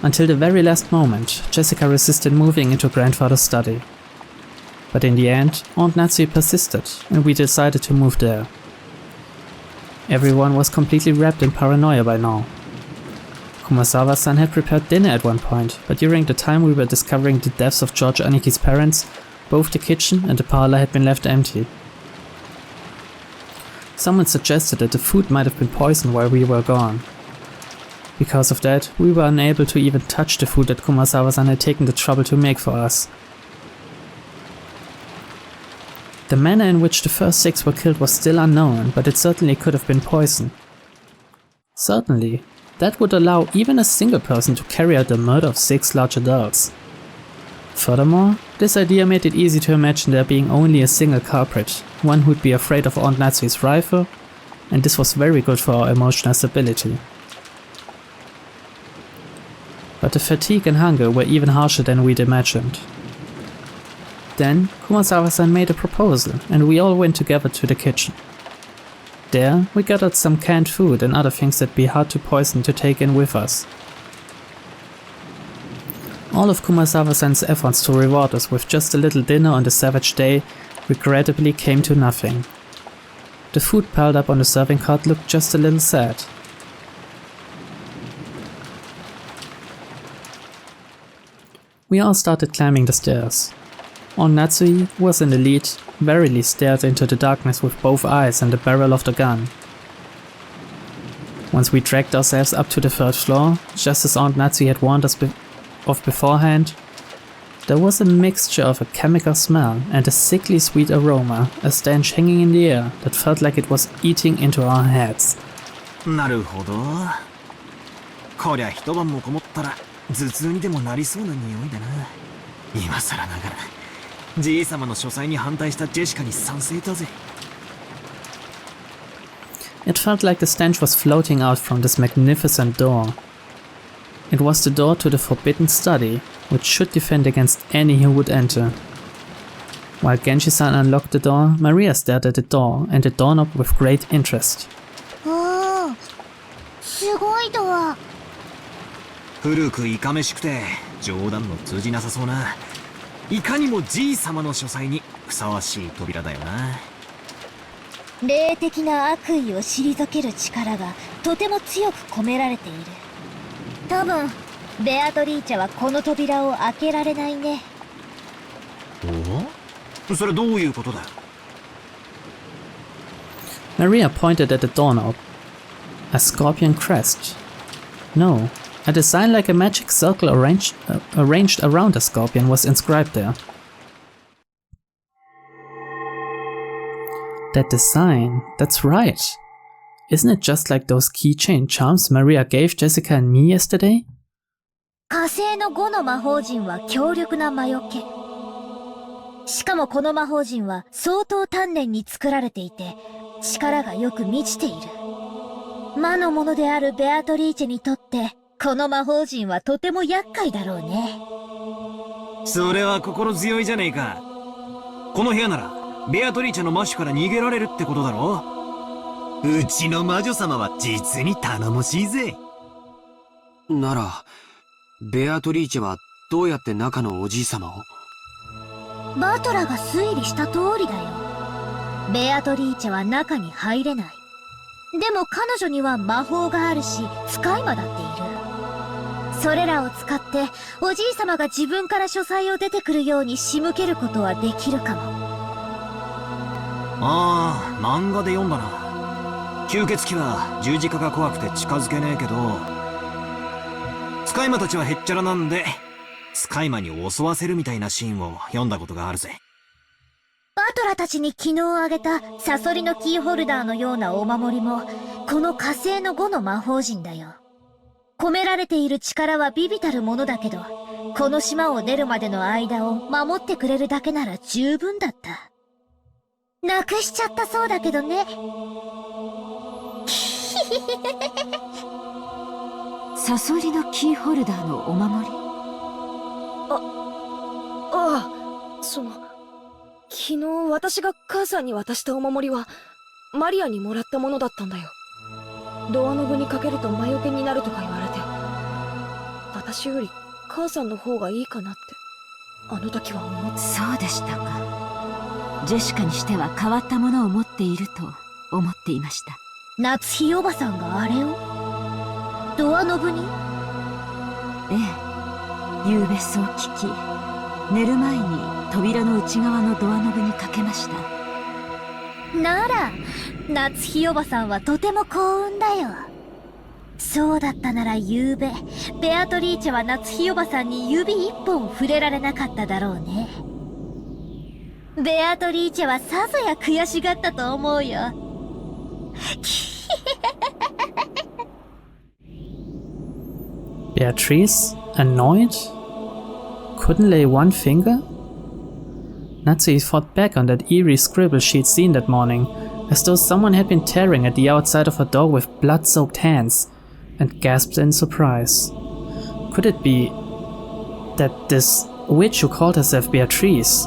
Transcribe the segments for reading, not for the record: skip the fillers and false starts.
Until the very last moment, Jessica resisted moving into grandfather's study. But in the end, Aunt Natsui persisted, and we decided to move there. Everyone was completely wrapped in paranoia by now. Kumasawa-san had prepared dinner at one point, but during the time we were discovering the deaths of George Aniki's parents, both the kitchen and the parlor had been left empty. Someone suggested that the food might have been poisoned while we were gone. Because of that, we were unable to even touch the food that Kumasawa-san had taken the trouble to make for us. The manner in which the first 6 were killed was still unknown, but it certainly could have been poison. Certainly, that would allow even a single person to carry out the murder of 6 large adults. Furthermore, this idea made it easy to imagine there being only a single culprit, one who'd be afraid of Aunt Natsui's rifle, and this was very good for our emotional stability. But the fatigue and hunger were even harsher than we'd imagined. Then, Kumasawa-san made a proposal, and we all went together to the kitchen. There, we gathered some canned food and other things that'd be hard to poison to take in with us. All of Kumasawa-san's efforts to reward us with just a little dinner on the savage day regrettably came to nothing. The food piled up on the serving cart looked just a little sad. We all started climbing the stairs. Aunt Natsui was in the lead, warily stared into the darkness with both eyes and the barrel of the gun. Once we dragged ourselves up to the 3rd floor, just as Aunt Natsui had warned us of beforehand, there was a mixture of a chemical smell and a sickly sweet aroma, a stench hanging in the air that felt like it was eating into our heads. なるほど。こりゃ一晩もこもったら頭痛にでもなりそうな匂いだな。今更ながら、じい様の書斎に反対したジェシカに賛成だぜ。It felt like the stench was floating out from this magnificent door. It was the door to the forbidden study, which should defend against any who would enter. While Genshi-san unlocked the door, Maria stared at the door and the doorknob with great interest. Oh, すごいドア。古くいかめしくて冗談の通じなさそうな、いかにもじい様の書斎にふさわしい扉だよな。霊的な悪意を退ける力がとても強く込められている。多分ベアトリーチェはこの扉を開けられないね。お？それどういうことだ？ Maria pointed at the doorknob. A scorpion crest. No, a design like a magic circle arranged around a scorpion was inscribed there. That design, that's right. Isn't it just like those keychain charms Maria gave Jessica and me yesterday? 火星の5の魔法陣は強力な魔除け。しかもこの魔法陣は相当丹念に作られていて、力がよく満ちている。魔のものであるベアトリーチェにとって、この魔法陣はとても厄介だろうね。それは心強いじゃねえか。この部屋なら、ベアトリーチェの魔種から逃げられるってことだろ？うちの魔女様は実に頼もしいぜ。なら、ベアトリーチェはどうやって中のおじい様を？バトラが推理した通りだよ。ベアトリーチェは中に入れない。でも彼女には魔法があるし、使い魔だっている。それらを使って、おじい様が自分から書斎を出てくるように仕向けることはできるかも。ああ、漫画で読んだな。吸血鬼は十字架が怖くて近づけねえけど、使い魔たちはへっちゃらなんで、使い魔に襲わせるみたいなシーンを読んだことがあるぜ。バトラたちに昨日あげたサソリのキーホルダーのようなお守りも、この火星の5の魔法陣だよ。込められている力は微々たるものだけど、この島を出るまでの間を守ってくれるだけなら十分だった。なくしちゃったそうだけどね。サソリのキーホルダーのお守り？昨日私が母さんに渡したお守りはマリアにもらったものだったんだよ。ドアノブにかけると魔除けになるとか言われて。私より母さんの方がいいかなってあの時は思って。そうでしたか。ジェシカにしては変わったものを持っていると思っていました。夏日おばさんがあれをドアノブに？ええ、夕べそう聞き、寝る前に扉の内側のドアノブにかけました。なら夏日おばさんはとても幸運だよ。そうだったなら夕べベアトリーチェは夏日おばさんに指一本触れられなかっただろうね。ベアトリーチェはさぞや悔しがったと思うよ。Beatrice? Annoyed? Couldn't lay one finger? Natsuki thought back on that eerie scribble she'd seen that morning, as though someone had been tearing at the outside of her door with blood-soaked hands, and gasped in surprise. Could it be that this witch who called herself Beatrice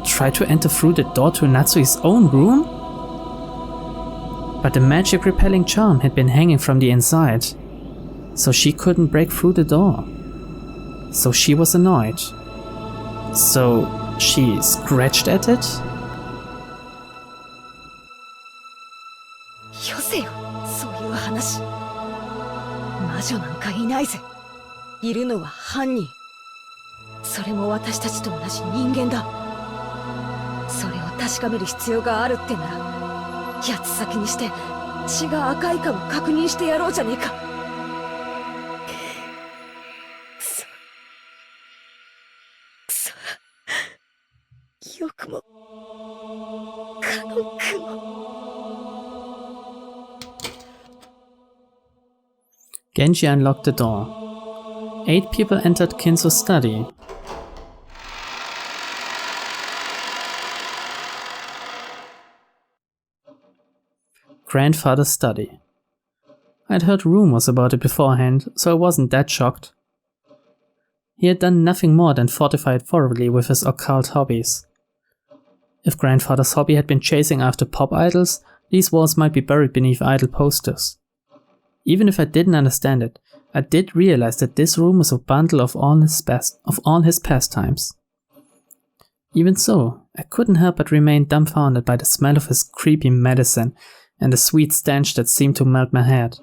tried to enter through the door to Natsuki's own room? But the magic-repelling charm had been hanging from the inside, so she couldn't break through the door. So she was annoyed. So she scratched at it? よせよ、そういう話。魔女なんかいないぜ。いるのは犯人。それも私たちと同じ人間だ。それを確かめる必要があるってなら、八つ先にして血が赤いかも確認してやろうじゃねえか。くそ。よくもカノン君を。Genji unlocked the door. 8 people entered Kinzo's study. Grandfather's study. I'd heard rumors about it beforehand, so I wasn't that shocked. He had done nothing more than fortify it thoroughly with his occult hobbies. If Grandfather's hobby had been chasing after pop idols, these walls might be buried beneath idol posters. Even if I didn't understand it, I did realize that this room was a bundle of all his pastimes. Even so, I couldn't help but remain dumbfounded by the smell of his creepy medicine and the sweet stench that seemed to melt my head.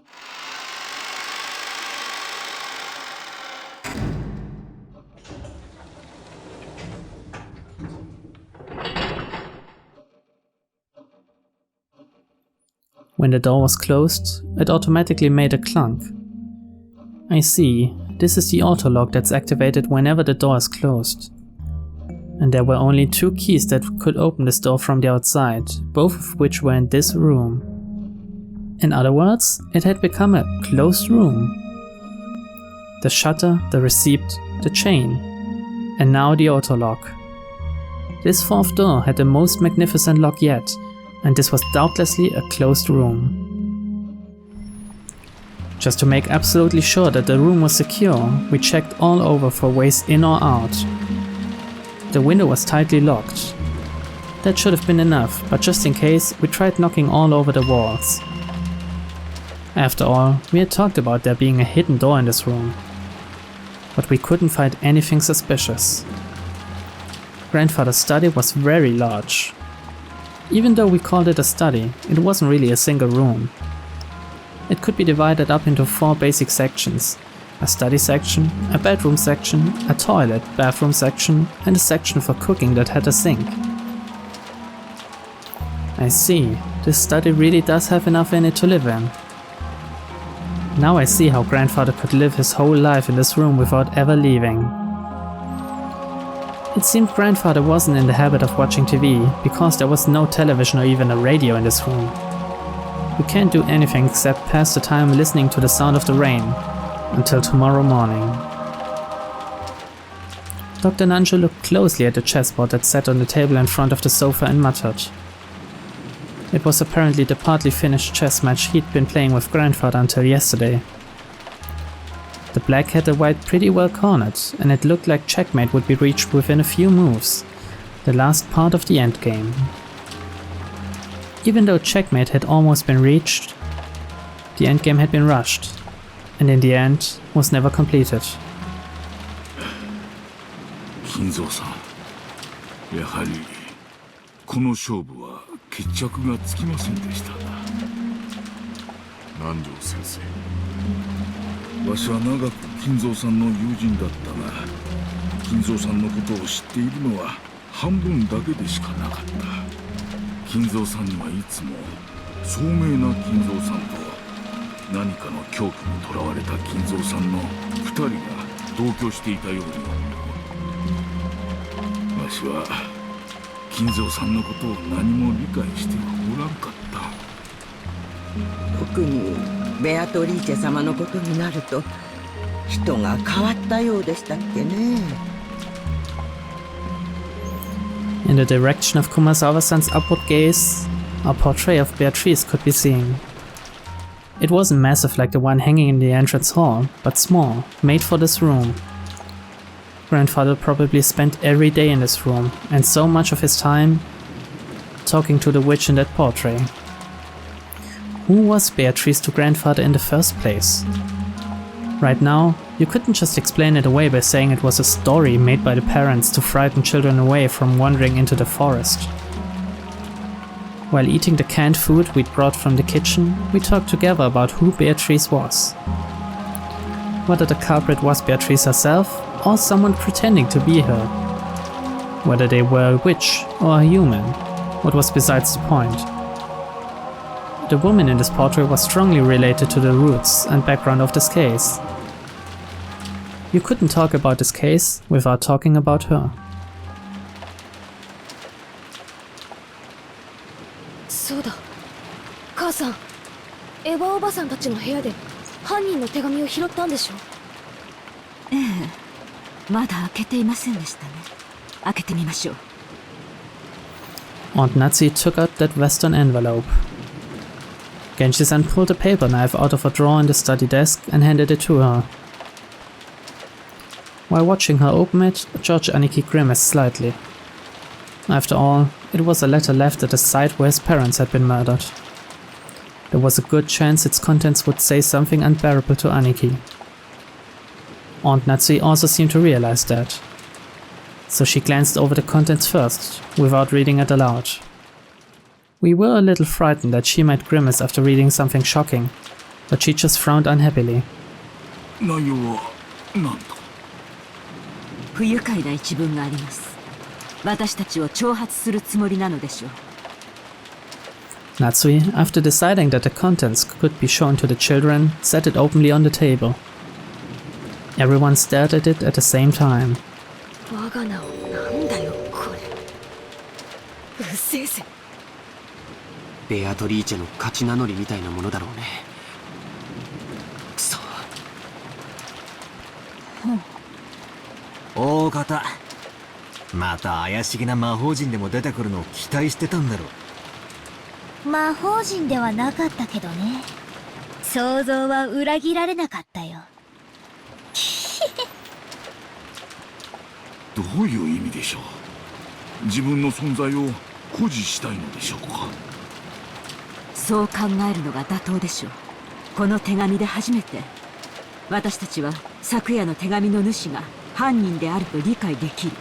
When the door was closed, it automatically made a clunk. I see, this is the auto lock that's activated whenever the door is closed. And there were only 2 keys that could open this door from the outside, both of which were in this room. In other words, it had become a closed room. The shutter, the receipt, the chain, and now the auto lock. This 4th door had the most magnificent lock yet, and this was doubtlessly a closed room. Just to make absolutely sure that the room was secure, we checked all over for ways in or out. The window was tightly locked. That should have been enough, but just in case, we tried knocking all over the walls. After all, we had talked about there being a hidden door in this room. But we couldn't find anything suspicious. Grandfather's study was very large. Even though we called it a study, it wasn't really a single room. It could be divided up into 4 basic sections: a study section, a bedroom section, a toilet, bathroom section, and a section for cooking that had a sink. I see, this study really does have enough in it to live in. Now I see how Grandfather could live his whole life in this room without ever leaving. It seemed Grandfather wasn't in the habit of watching TV, because there was no television or even a radio in this room. We can't do anything except pass the time listening to the sound of the rain, until tomorrow morning. Dr. Nanjo looked closely at the chessboard that sat on the table in front of the sofa and muttered. It was apparently the partly finished chess match he'd been playing with Grandfather until yesterday. The black had the white pretty well cornered, and it looked like checkmate would be reached within a few moves, the last part of the endgame. Even though checkmate had almost been reached, the endgame had been rushed, and in the end was never completed. 金蔵さん、やはりこの勝負は決着がつきませんでしたな。南條先生、わしは長く金蔵さんの友人だったが、金蔵さんのことを知っているのは半分だけでしかなかった。金蔵さんにはいつも聡明な金蔵さんと何かの狂気にとらわれた金蔵さんの2人が同居していたように思う。わしは金蔵さんのことを何も理解してはおらんかった。特にベアトリーチェ様のことになると人が変わったようでしたっけね。In the direction of Kumasawa-san's upward gaze, a portrait of Beatrice could be seen. It wasn't massive like the one hanging in the entrance hall, but small, made for this room. Grandfather probably spent every day in this room, and so much of his time talking to the witch in that portrait. Who was Beatrice to Grandfather in the first place? Right now, you couldn't just explain it away by saying it was a story made by the parents to frighten children away from wandering into the forest. While eating the canned food we'd brought from the kitchen, we talked together about who Beatrice was. Whether the culprit was Beatrice herself, or someone pretending to be her. Whether they were a witch or a human, what was besides the point. The woman in this portrait was strongly related to the roots and background of this case. You couldn't talk about this case without talking about her. そうだ、母さん、エヴァおばさんたちの部屋で犯人の手紙を拾ったんでしょ？ええ、まだ開けていませんでしたね。開けてみましょう。Aunt Natsu took out that western envelope. Genji-san pulled a paper knife out of a drawer in the study desk and handed it to her. While watching her open it, George Aniki grimaced slightly. After all, it was a letter left at the site where his parents had been murdered. There was a good chance its contents would say something unbearable to Aniki. Aunt Natsu also seemed to realize that. So she glanced over the contents first, without reading it aloud. We were a little frightened that she might grimace after reading something shocking, but she just frowned unhappily. 内容は何と？不愉快な一文があります。私たちを挑発するつもりなのでしょう。Natsui, after deciding that the contents could be shown to the children, set it openly on the table. Everyone stared at it at the same time. 我が名をなんだよこれ。うっせえぜ。ベアトリーチェの勝ち名乗りみたいなものだろうね。くそ。大方、また怪しげな魔法陣でも出てくるのを期待してたんだろう。魔法陣ではなかったけどね。想像は裏切られなかったよ。どういう意味でしょう。自分の存在を誇示したいのでしょうか。そう考えるのが妥当でしょう。この手紙で初めて私たちは昨夜の手紙の主が犯人であると理解できる。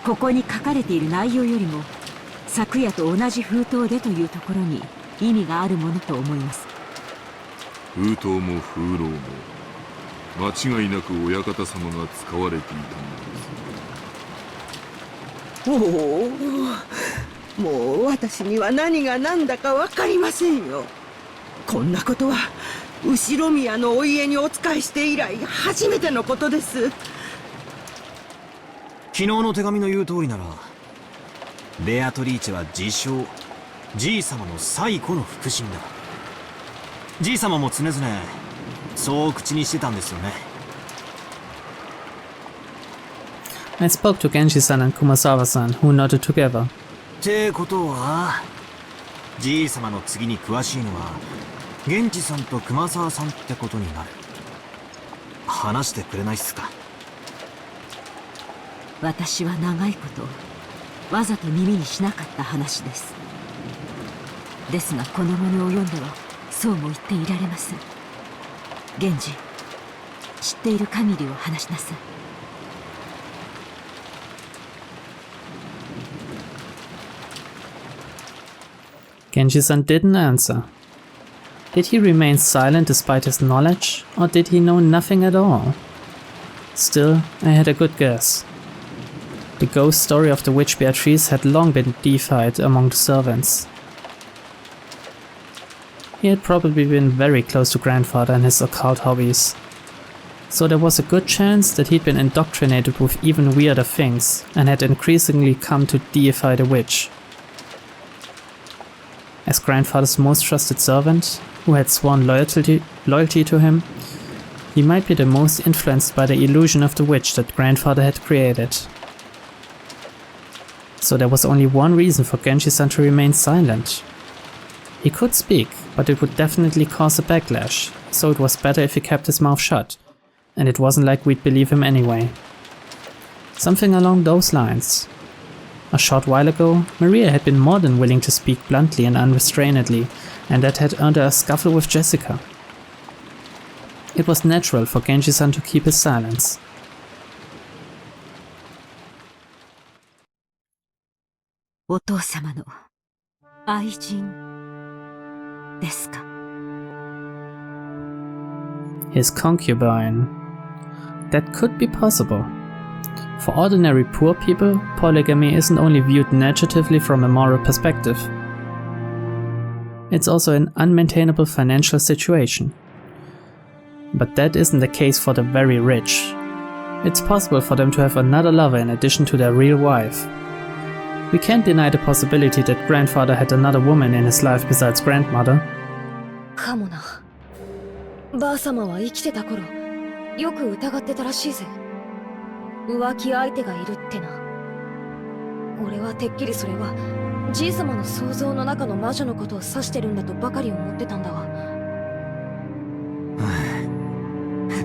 ここに書かれている内容よりも昨夜と同じ封筒でというところに意味があるものと思います。封筒も風浪も間違いなく親方様が使われていたのです。おお、もう私には何が何だか分かりませんよ。こんなことは後ろ宮のお家にお仕えして以来初めてのことです。昨日の手紙の言う通りなら、ベアトリーチェは自称じい様の最古の腹心だ。じい様も常々そう口にしてたんですよね。I spoke to Genji-san and Kumasawa-san, who nodded together. ってことは、じい様の次に詳しいのは源氏さんと熊沢さんってことになる。話してくれないっすか。私は長いことわざと耳にしなかった話です。ですがこのものを読んではそうも言っていられません。源氏、知っている限りを話しなさい。Genji-san didn't answer. Did he remain silent despite his knowledge, or did he know nothing at all? Still, I had a good guess. The ghost story of the witch Beatrice had long been deified among the servants. He had probably been very close to grandfather and his occult hobbies, so there was a good chance that he'd been indoctrinated with even weirder things and had increasingly come to deify the witch. As grandfather's most trusted servant, who had sworn loyalty to him, he might be the most influenced by the illusion of the witch that grandfather had created. So there was only one reason for Genji-san to remain silent. He could speak, but it would definitely cause a backlash, so it was better if he kept his mouth shut, and it wasn't like we'd believe him anyway. Something along those lines. A short while ago, Maria had been more than willing to speak bluntly and unrestrainedly, and that had earned her a scuffle with Jessica. It was natural for Genji-san to keep his silence. His concubine. That could be possible. For ordinary poor people, polygamy isn't only viewed negatively from a moral perspective. It's also an unmaintainable financial situation. But that isn't the case for the very rich. It's possible for them to have another lover in addition to their real wife. We can't deny the possibility that grandfather had another woman in his life besides grandmother. かもな。ばあ様は生きてた頃、よく疑ってたらしいぜ。浮気相手がいるってな。俺はてっきりそれは、じい様の想像の中の魔女のことを指してるんだとばかり思ってたんだが。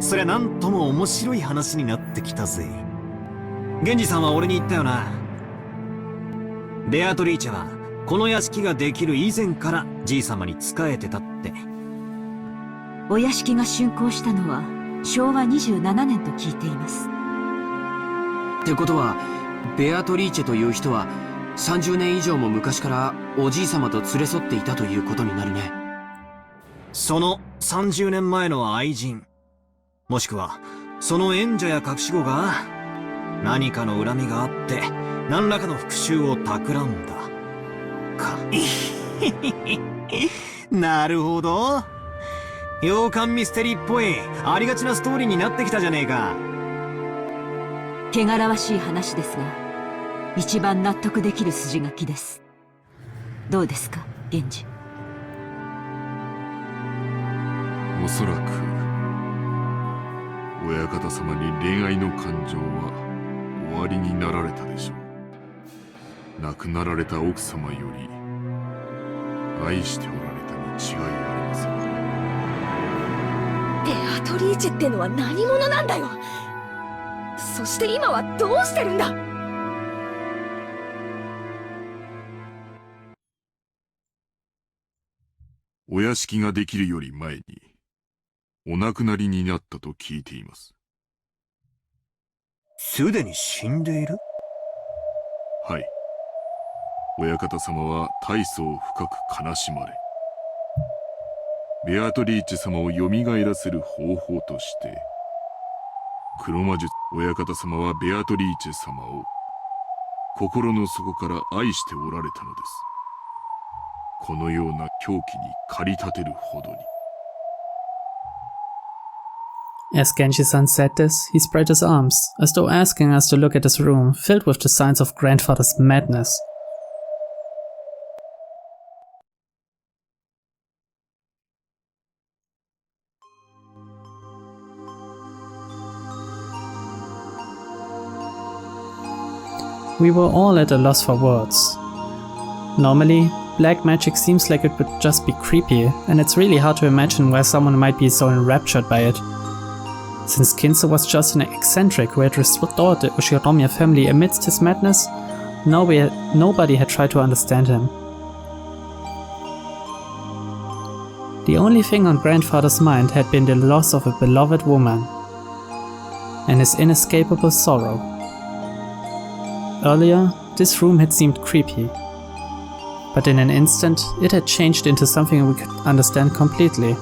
そりゃなんとも面白い話になってきたぜ。源氏さんは俺に言ったよな。ベアトリーチェはこの屋敷ができる以前からじい様に仕えてたって。お屋敷が竣工したのは昭和27年と聞いています。ってことはベアトリーチェという人は30年以上も昔からおじい様と連れ添っていたということになるね。その30年前の愛人、もしくはその縁者や隠し子が何かの恨みがあって何らかの復讐を企んだか。なるほど。洋館ミステリーっぽいありがちなストーリーになってきたじゃねえか。汚らわしい話ですが一番納得できる筋書きです。どうですか、源氏。おそらく親方様に恋愛の感情は終わりになられたでしょう。亡くなられた奥様より愛しておられたに違いありません。ベアトリーチェってのは何者なんだよ。そして今はどうしてるんだ。お屋敷ができるより前にお亡くなりになったと聞いています。すでに死んでいる？はい。親方様は大層深く悲しまれ、ベアトリーチェ様を蘇らせる方法として黒魔術、親方様はベアトリーチェ様を心の底から愛しておられたのです。このような狂気に駆り立てるほどに。As Genji-san said this, he spread his arms, as though asking us to look at his room, filled with the signs of grandfather's madness. We were all at a loss for words. Normally, black magic seems like it would just be creepy, and it's really hard to imagine why someone might be so enraptured by it. Since Kinzo was just an eccentric who had restored the Ushiromiya family amidst his madness, nobody had tried to understand him. The only thing on grandfather's mind had been the loss of a beloved woman, and his inescapable sorrow. Earlier, this room had seemed creepy. but in an instant it had changed into something we could understand completely.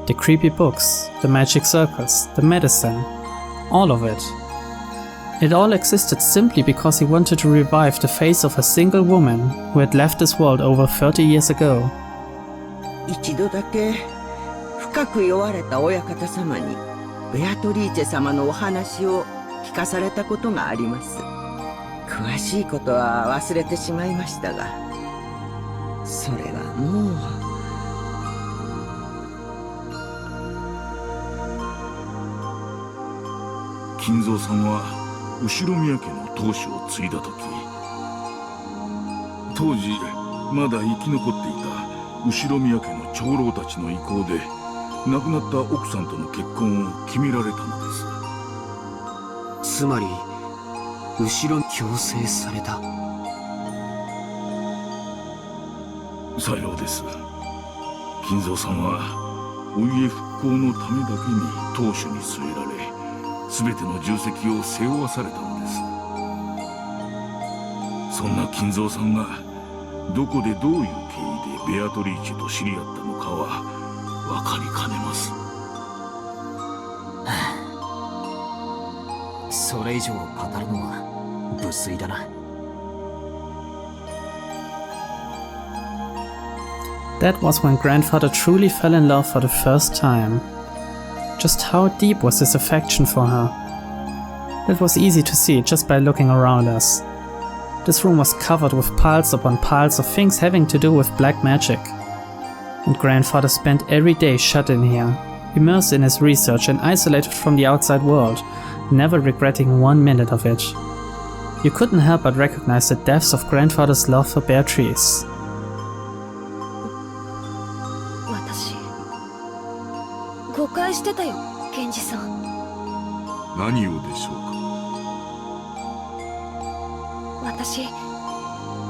The creepy books, the magic circles, the medicine, all of it. It all existed simply because he wanted to revive the face of a single woman who had left this world over 30 years ago. 一度だけ深く酔われた親方様にベアトリーチェ様のお話を聞かされたことがあります。詳しいことは忘れてしまいましたが、それはもう。金蔵さんは後宮家の当主を継いだ時、当時まだ生き残っていた後宮家の長老たちの意向で亡くなった奥さんとの結婚を決められたのです。つまり後ろ強制された。さようです。金蔵さんはお家復興のためだけに当主に据えられ、全ての重責を背負わされたのです。そんな金蔵さんがどこでどういう経緯でベアトリーチェと知り合ったのかは分かりかねます。それ以上語るのは無粋だな。That was when grandfather truly fell in love for the first time. Just how deep was his affection for her? It was easy to see just by looking around us. This room was covered with piles upon piles of things having to do with black magic. And grandfather spent every day shut in here, immersed in his research and isolated from the outside world, never regretting 1 minute of it. You couldn't help but recognize the depths of grandfather's love for Beatrice. 私誤解してたよ、ケンジさん。何をでしょうか。私、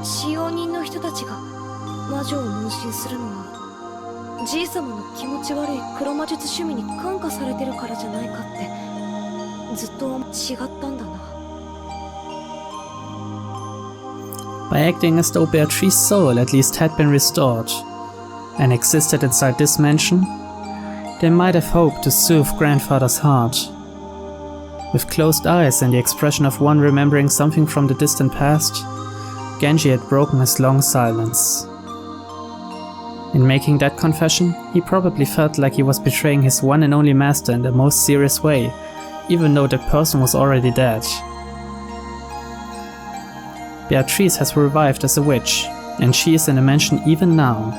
使用人の人たちが魔女を問診するのはじい様の気持ち悪い黒魔術趣味に感化されてるからじゃないかってずっと違ったんだな。By acting as though Beatrice's soul at least had been restored and existed inside this mansion, they might have hoped to soothe grandfather's heart. With closed eyes and the expression of one remembering something from the distant past, Genji had broken his long silence. In making that confession, he probably felt like he was betraying his one and only master in the most serious way, even though that person was already dead. Beatrice has revived as a witch, and she is in the mansion even now.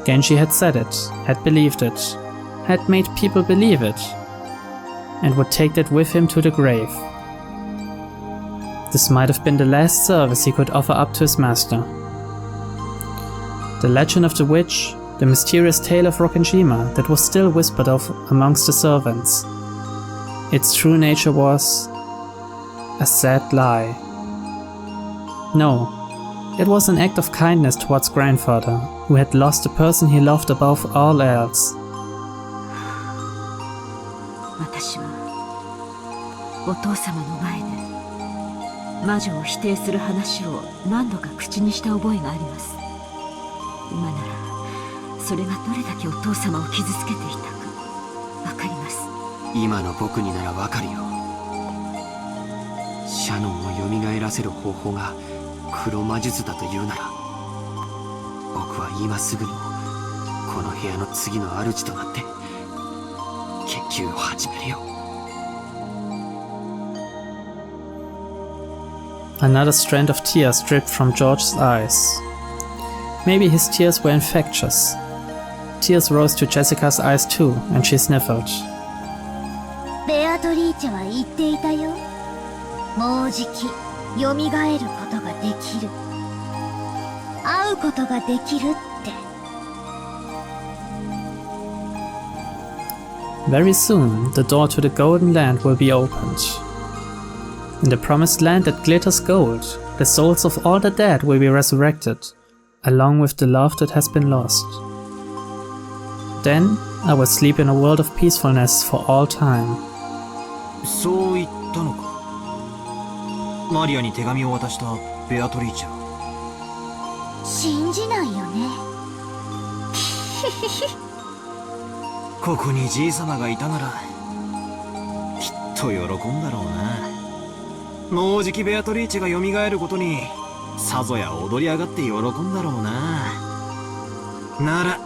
Genji had said it, had believed it, had made people believe it, and would take that with him to the grave. This might have been the last service he could offer up to his master. The legend of the witch, the mysterious tale of Rokkenjima that was still whispered of amongst the servants. Its true nature was a sad lie. No, it was an act of kindness towards grandfather, who had lost the person he loved above all else. 私はお父様の前で魔女を否定する話を何度か口にした覚えがあります。今ならそれがどれだけお父様を傷つけていたかわかります。今の僕にならわかるよ。シャノンを蘇らせる方法が黒魔術だというなら、僕は今すぐにもこの部屋の次の主となって研究を始めるよ。Another strand of tears dripped from George's eyes. Maybe his tears were infectious. Tears rose to Jessica's eyes too, and she sniffled. ベアトリーチェは言っていたよ。もうじき蘇ることができる。会うことができるって。Very soon, the door to the Golden Land will be opened. In the promised land that glitters gold, the souls of all the dead will be resurrected, along with the love that has been lost. then I would sleep in a world of peacefulness for all time. そう言ったのか。マリアに手紙を渡したベアトリーチェは。信じないよね。ここにじいさまがいたならきっと喜んだろうな。もうじきベアトリーチェが蘇ることにさぞや踊り上がって喜んだろうな。なら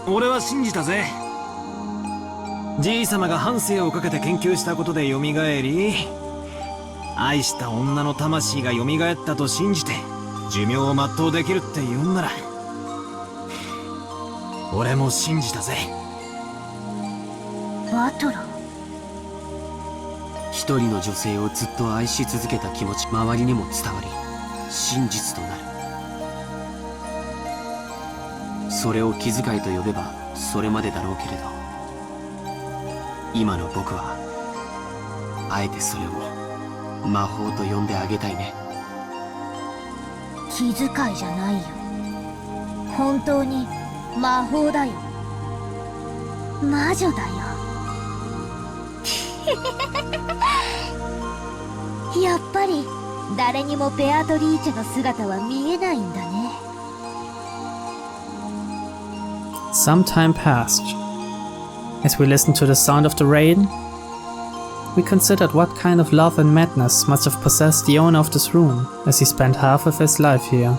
俺は信じたぜ。じいさまが半生をかけて研究したことで蘇り、愛した女の魂が蘇ったと信じて寿命を全うできるって言うんなら俺も信じたぜ。バトラー。一人の女性をずっと愛し続けた気持ち、周りにも伝わり真実となる。それを気遣いと呼べばそれまでだろうけれど、今の僕はあえてそれを魔法と呼んであげたいね。気遣いじゃないよ。本当に魔法だよ。魔女だよ。やっぱり誰にもベアトリーチェの姿は見えないんだね。Some time passed. As we listened to the sound of the rain, we considered what kind of love and madness must have possessed the owner of this room as he spent half of his life here.